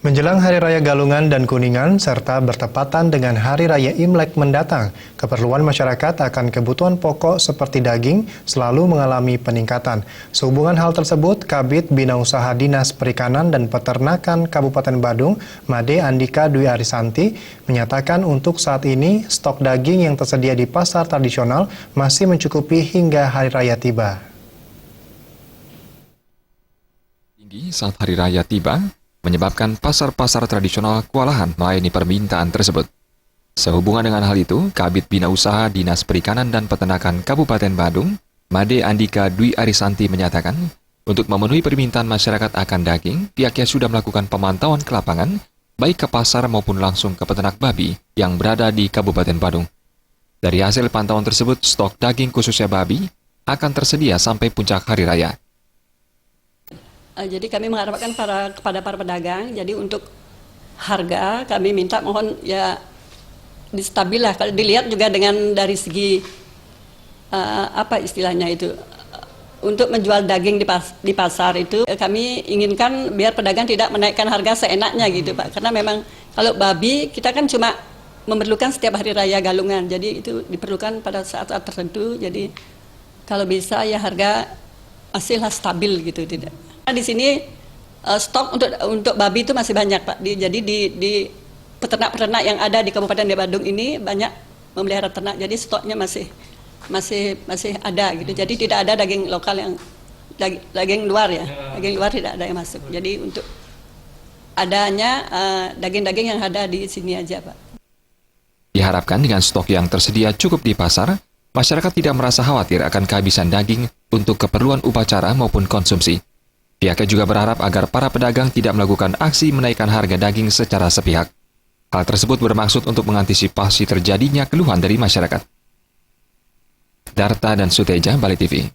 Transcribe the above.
Menjelang Hari Raya Galungan dan Kuningan, serta bertepatan dengan Hari Raya Imlek mendatang, keperluan masyarakat akan kebutuhan pokok seperti daging selalu mengalami peningkatan. Sehubungan hal tersebut, Kabid Bina Usaha Dinas Perikanan dan Peternakan Kabupaten Badung, Made Andika Dwi Arisanti, menyatakan untuk saat ini stok daging yang tersedia di pasar tradisional masih mencukupi hingga Hari Raya tiba. Tinggi saat Hari Raya tiba, menyebabkan pasar-pasar tradisional kewalahan melayani permintaan tersebut. Sehubungan dengan hal itu, Kabid Bina Usaha Dinas Perikanan dan Peternakan Kabupaten Badung, Made Andika Dwi Arisanti menyatakan, untuk memenuhi permintaan masyarakat akan daging, pihaknya sudah melakukan pemantauan ke lapangan, baik ke pasar maupun langsung ke peternak babi yang berada di Kabupaten Badung. Dari hasil pantauan tersebut, stok daging khususnya babi akan tersedia sampai puncak Hari Raya. Jadi kami mengharapkan kepada para pedagang, jadi untuk harga kami minta mohon ya distabil lah. Kalau dilihat juga dengan dari segi apa istilahnya itu, untuk menjual daging di pasar itu kami inginkan biar pedagang tidak menaikkan harga seenaknya gitu Pak. Karena memang kalau babi kita kan cuma memerlukan setiap hari raya Galungan, jadi itu diperlukan pada saat-saat tertentu. Jadi kalau bisa ya harga masihlah stabil gitu tidak. Di sini stok untuk babi itu masih banyak Pak. Jadi di peternak-peternak yang ada di Kabupaten Badung ini banyak memelihara ternak. Jadi stoknya masih ada gitu. Jadi tidak ada daging lokal yang daging luar ya. Daging luar tidak ada yang masuk. Jadi untuk adanya daging-daging yang ada di sini aja Pak. Diharapkan dengan stok yang tersedia cukup di pasar, masyarakat tidak merasa khawatir akan kehabisan daging untuk keperluan upacara maupun konsumsi. Pihaknya juga berharap agar para pedagang tidak melakukan aksi menaikkan harga daging secara sepihak. Hal tersebut bermaksud untuk mengantisipasi terjadinya keluhan dari masyarakat. Darta dan Suteja, Bali TV.